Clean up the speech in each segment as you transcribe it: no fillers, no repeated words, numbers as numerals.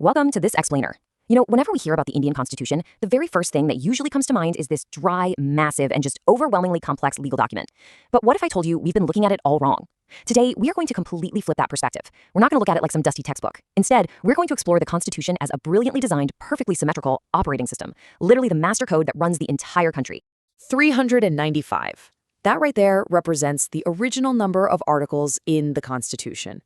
Welcome to this explainer. You know, whenever we hear about the Indian Constitution, the very first thing that usually comes to mind is this dry, massive, and just overwhelmingly complex legal document. But what if I told you we've been looking at it all wrong? Today, we are going to completely flip that perspective. We're not going to look at it like some dusty textbook. Instead, we're going to explore the Constitution as a brilliantly designed, perfectly symmetrical operating system, literally the master code that runs the entire country. 395. That right there represents the original number of articles in the Constitution.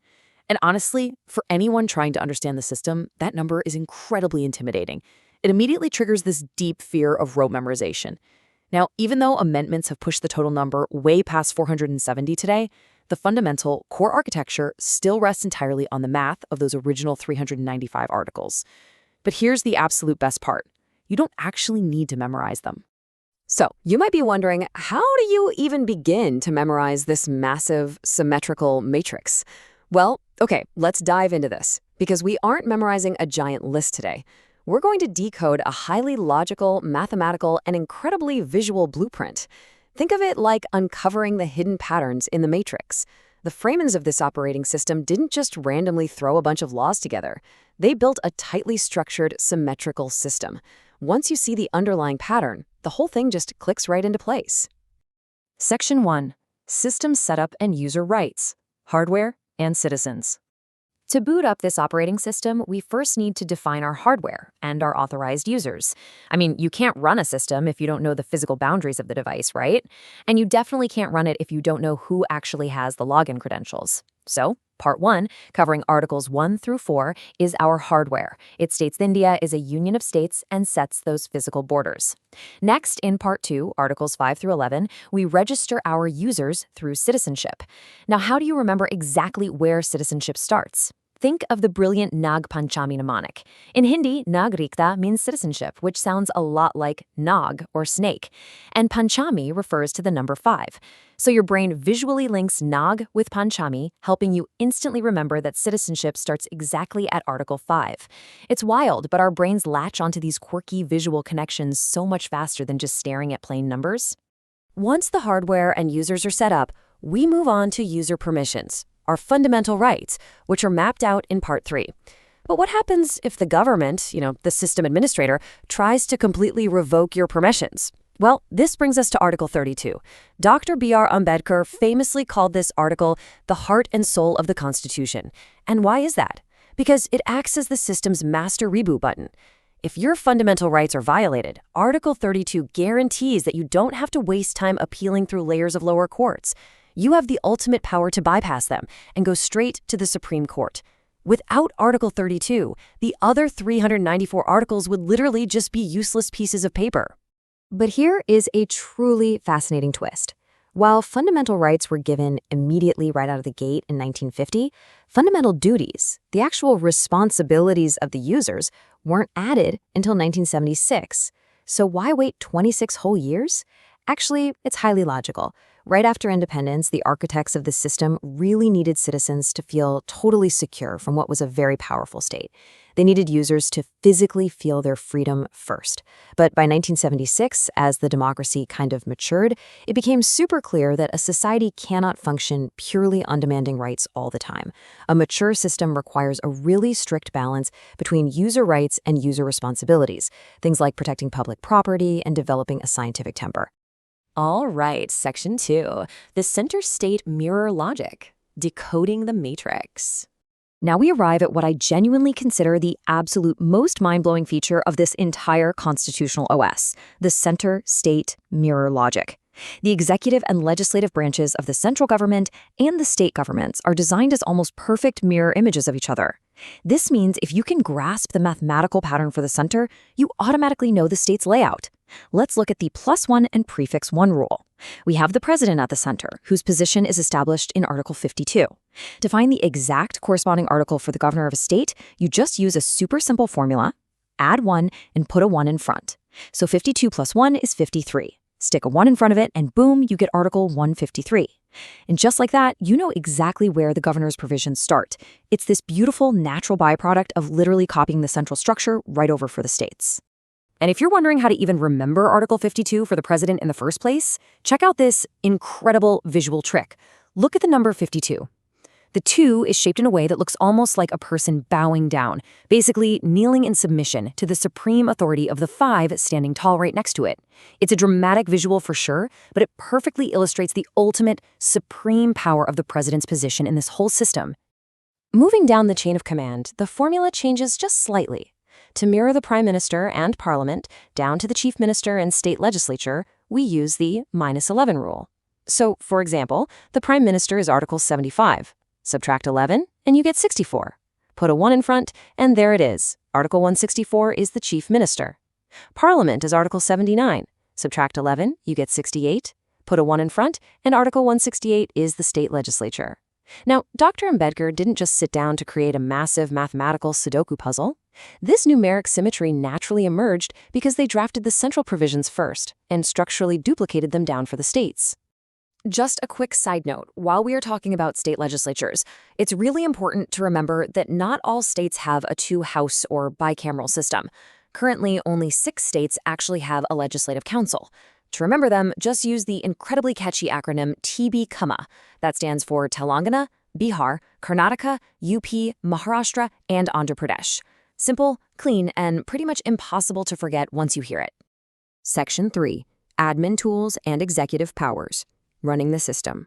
And honestly, for anyone trying to understand the system, that number is incredibly intimidating. It immediately triggers this deep fear of rote memorization. Now, even though amendments have pushed the total number way past 470 today, the fundamental core architecture still rests entirely on the math of those original 395 articles. But here's the absolute best part. You don't actually need to memorize them. So, you might be wondering, how do you even begin to memorize this massive, symmetrical matrix? Well, okay, let's dive into this, because we aren't memorizing a giant list today. We're going to decode a highly logical, mathematical, and incredibly visual blueprint. Think of it like uncovering the hidden patterns in the matrix. The framers of this operating system didn't just randomly throw a bunch of laws together. They built a tightly structured, symmetrical system. Once you see the underlying pattern, the whole thing just clicks right into place. Section 1. System Setup and User Rights. Hardware and Citizens. To boot up this operating system, we first need to define our hardware and our authorized users. I mean, you can't run a system if you don't know the physical boundaries of the device, right? And you definitely can't run it if you don't know who actually has the login credentials. So, Part 1, covering Articles 1 through 4, is our hardware. It states that India is a union of states and sets those physical borders. Next, in Part 2, Articles 5 through 11, we register our users through citizenship. Now, how do you remember exactly where citizenship starts? Think of the brilliant Nag Panchami mnemonic. In Hindi, Nagrikta means citizenship, which sounds a lot like Nag or snake. And Panchami refers to the number 5. So your brain visually links Nag with Panchami, helping you instantly remember that citizenship starts exactly at Article 5. It's wild, but our brains latch onto these quirky visual connections so much faster than just staring at plain numbers. Once the hardware and users are set up, we move on to user permissions, our fundamental rights, which are mapped out in Part 3. But what happens if the government, the system administrator, tries to completely revoke your permissions? Well, this brings us to Article 32. Dr. B.R. Ambedkar famously called this article the heart and soul of the Constitution. And why is that? Because it acts as the system's master reboot button. If your fundamental rights are violated, Article 32 guarantees that you don't have to waste time appealing through layers of lower courts. You have the ultimate power to bypass them and go straight to the Supreme Court. Without Article 32, the other 394 articles would literally just be useless pieces of paper. But here is a truly fascinating twist. While fundamental rights were given immediately right out of the gate in 1950, fundamental duties, the actual responsibilities of the users, weren't added until 1976. So why wait 26 whole years? Actually, it's highly logical. Right after independence, the architects of the system really needed citizens to feel totally secure from what was a very powerful state. They needed users to physically feel their freedom first. But by 1976, as the democracy kind of matured, it became super clear that a society cannot function purely on demanding rights all the time. A mature system requires a really strict balance between user rights and user responsibilities, things like protecting public property and developing a scientific temper. All right, Section 2, the center-state mirror logic, decoding the matrix. Now we arrive at what I genuinely consider the absolute most mind-blowing feature of this entire constitutional OS, the center-state mirror logic. The executive and legislative branches of the central government and the state governments are designed as almost perfect mirror images of each other. This means if you can grasp the mathematical pattern for the center, you automatically know the state's layout. Let's look at the +1 and prefix 1 rule. We have the president at the center, whose position is established in Article 52. To find the exact corresponding article for the governor of a state, you just use a super simple formula, add 1, and put a 1 in front. So 52 plus 1 is 53. Stick a 1 in front of it, and boom, you get Article 153. And just like that, you know exactly where the governor's provisions start. It's this beautiful natural byproduct of literally copying the central structure right over for the states. And if you're wondering how to even remember Article 52 for the president in the first place, check out this incredible visual trick. Look at the number 52. The 2 is shaped in a way that looks almost like a person bowing down, basically kneeling in submission to the supreme authority of the 5 standing tall right next to it. It's a dramatic visual for sure, but it perfectly illustrates the ultimate, supreme power of the president's position in this whole system. Moving down the chain of command, the formula changes just slightly. To mirror the Prime Minister and Parliament, down to the Chief Minister and State Legislature, we use the -11 rule. So, for example, the Prime Minister is Article 75. Subtract 11, and you get 64. Put a 1 in front, and there it is. Article 164 is the Chief Minister. Parliament is Article 79. Subtract 11, you get 68. Put a 1 in front, and Article 168 is the State Legislature. Now, Dr. Ambedkar didn't just sit down to create a massive mathematical Sudoku puzzle. This numeric symmetry naturally emerged because they drafted the central provisions first and structurally duplicated them down for the states. Just a quick side note, while we are talking about state legislatures, it's really important to remember that not all states have a 2-house or bicameral system. Currently, only 6 states actually have a legislative council. To remember them, just use the incredibly catchy acronym TB-CUMA. That stands for Telangana, Bihar, Karnataka, UP, Maharashtra, and Andhra Pradesh. Simple, clean, and pretty much impossible to forget once you hear it. Section 3. Admin Tools and Executive Powers. Running the system.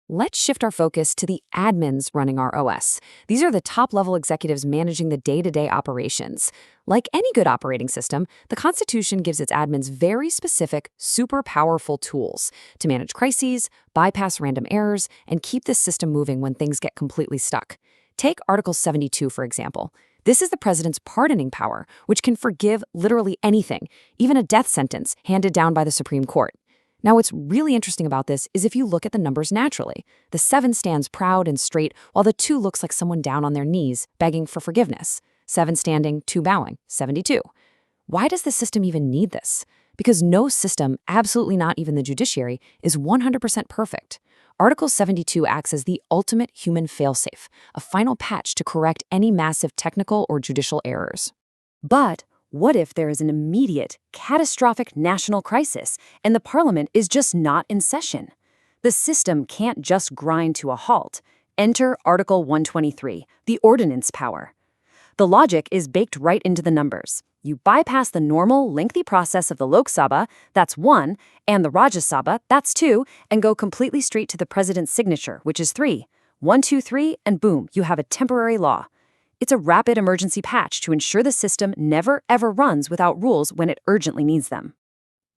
Let's shift our focus to the admins running our OS. These are the top-level executives managing the day-to-day operations. Like any good operating system, the Constitution gives its admins very specific, super powerful tools to manage crises, bypass random errors, and keep the system moving when things get completely stuck. Take Article 72, for example. This is the president's pardoning power, which can forgive literally anything, even a death sentence handed down by the Supreme Court. Now, what's really interesting about this is if you look at the numbers naturally. The 7 stands proud and straight, while the 2 looks like someone down on their knees, begging for forgiveness. 7 standing, 2 bowing, 72. Why does the system even need this? Because no system, absolutely not even the judiciary, is 100% perfect. Article 72 acts as the ultimate human failsafe, a final patch to correct any massive technical or judicial errors. But what if there is an immediate, catastrophic national crisis and the parliament is just not in session? The system can't just grind to a halt. Enter Article 123, the ordinance power. The logic is baked right into the numbers. You bypass the normal, lengthy process of the Lok Sabha, that's 1, and the Rajya Sabha, that's 2, and go completely straight to the president's signature, which is 3. 1, 2, 3, and boom, you have a temporary law. It's a rapid emergency patch to ensure the system never, ever runs without rules when it urgently needs them.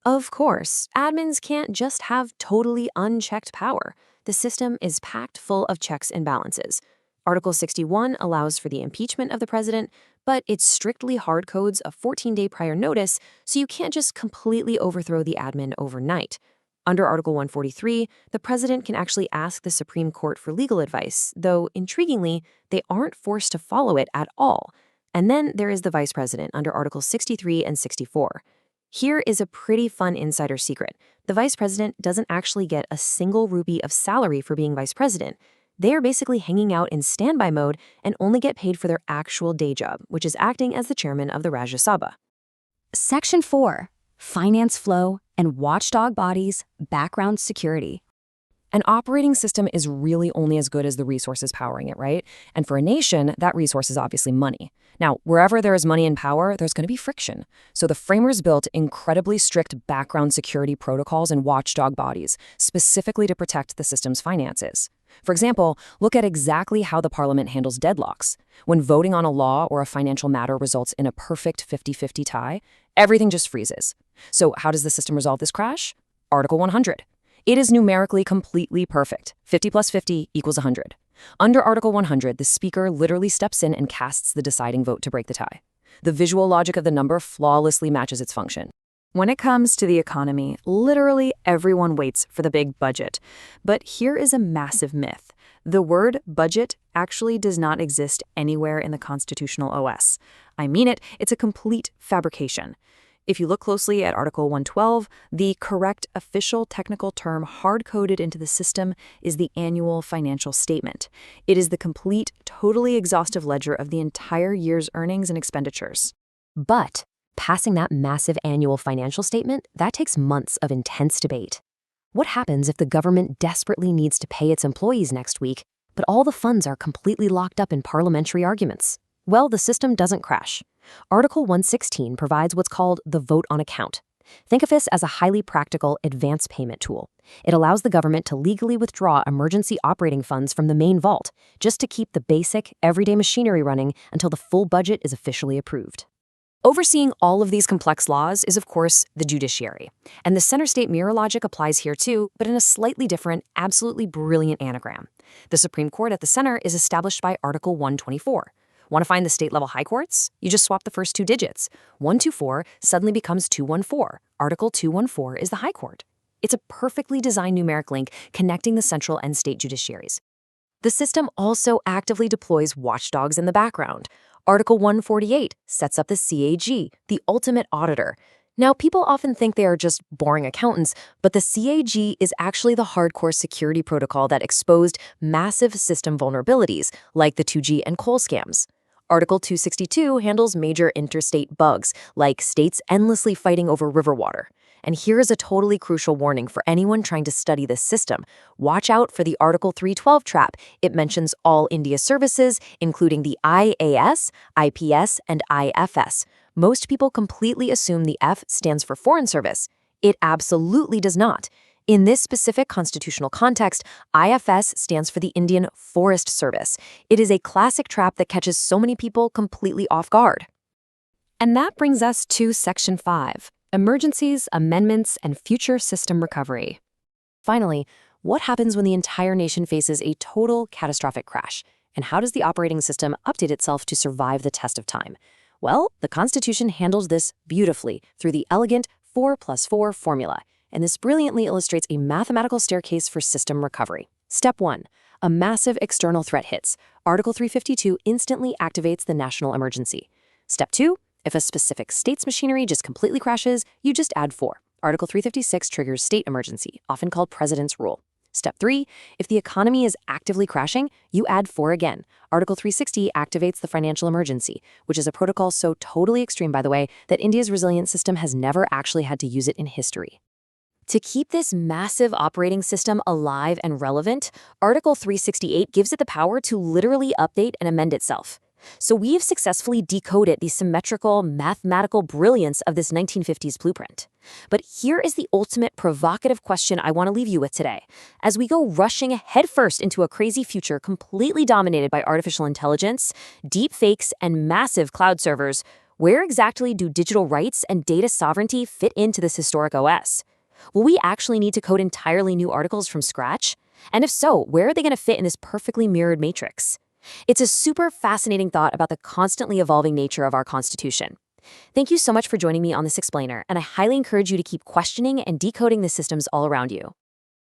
Of course, admins can't just have totally unchecked power. The system is packed full of checks and balances. Article 61 allows for the impeachment of the president, but it strictly hard codes a 14-day prior notice, so you can't just completely overthrow the admin overnight. Under Article 143, the president can actually ask the Supreme Court for legal advice, though, intriguingly, they aren't forced to follow it at all. And then there is the vice president under Articles 63 and 64. Here is a pretty fun insider secret. The vice president doesn't actually get a single rupee of salary for being vice president. They are basically hanging out in standby mode and only get paid for their actual day job, which is acting as the chairman of the Rajya Sabha. Section 4. Finance flow and watchdog bodies, background security. An operating system is really only as good as the resources powering it, right? And for a nation, that resource is obviously money. Now, wherever there is money and power, there's going to be friction. So the framers built incredibly strict background security protocols and watchdog bodies, specifically to protect the system's finances. For example, look at exactly how the parliament handles deadlocks. When voting on a law or a financial matter results in a perfect 50-50 tie, everything just freezes. So how does the system resolve this crash? Article 100. It is numerically completely perfect. 50 plus 50 equals 100. Under Article 100, the speaker literally steps in and casts the deciding vote to break the tie. The visual logic of the number flawlessly matches its function. When it comes to the economy, literally everyone waits for the big budget. But here is a massive myth. The word budget actually does not exist anywhere in the constitutional OS. I mean it, it's a complete fabrication. If you look closely at Article 112, the correct official technical term hard-coded into the system is the annual financial statement. It is the complete, totally exhaustive ledger of the entire year's earnings and expenditures. But passing that massive annual financial statement, that takes months of intense debate. What happens if the government desperately needs to pay its employees next week, but all the funds are completely locked up in parliamentary arguments. Well, the system doesn't crash. Article 116 provides what's called the vote on account. Think of this as a highly practical advance payment tool. It allows the government to legally withdraw emergency operating funds from the main vault, just to keep the basic, everyday machinery running until the full budget is officially approved. Overseeing all of these complex laws is, of course, the judiciary. And the center-state mirror logic applies here too, but in a slightly different, absolutely brilliant anagram. The Supreme Court at the center is established by Article 124. Want to find the state-level high courts? You just swap the first two digits. 124 suddenly becomes 214. Article 214 is the high court. It's a perfectly designed numeric link connecting the central and state judiciaries. The system also actively deploys watchdogs in the background. Article 148 sets up the CAG, the ultimate auditor. Now, people often think they are just boring accountants, but the CAG is actually the hardcore security protocol that exposed massive system vulnerabilities, like the 2G and coal scams. Article 262 handles major interstate bugs, like states endlessly fighting over river water. And here is a totally crucial warning for anyone trying to study this system. Watch out for the Article 312 trap. It mentions all India services, including the IAS, IPS, and IFS. Most people completely assume the F stands for Foreign Service. It absolutely does not. In this specific constitutional context, IFS stands for the Indian Forest Service. It is a classic trap that catches so many people completely off guard. And that brings us to Section 5, Emergencies, Amendments, and Future System Recovery. Finally, what happens when the entire nation faces a total catastrophic crash? And how does the operating system update itself to survive the test of time? Well, the Constitution handles this beautifully through the elegant 4+4 formula. And this brilliantly illustrates a mathematical staircase for system recovery. Step 1. A massive external threat hits. Article 352 instantly activates the national emergency. Step 2. If a specific state's machinery just completely crashes, you just add 4. Article 356 triggers state emergency, often called President's Rule. Step 3. If the economy is actively crashing, you add 4 again. Article 360 activates the financial emergency, which is a protocol so totally extreme, by the way, that India's resilient system has never actually had to use it in history. To keep this massive operating system alive and relevant, Article 368 gives it the power to literally update and amend itself. So we have successfully decoded the symmetrical, mathematical brilliance of this 1950s blueprint. But here is the ultimate provocative question I want to leave you with today. As we go rushing headfirst into a crazy future completely dominated by artificial intelligence, deep fakes, and massive cloud servers, where exactly do digital rights and data sovereignty fit into this historic OS? Will we actually need to code entirely new articles from scratch? And if so, where are they going to fit in this perfectly mirrored matrix? It's a super fascinating thought about the constantly evolving nature of our Constitution. Thank you so much for joining me on this explainer, and I highly encourage you to keep questioning and decoding the systems all around you.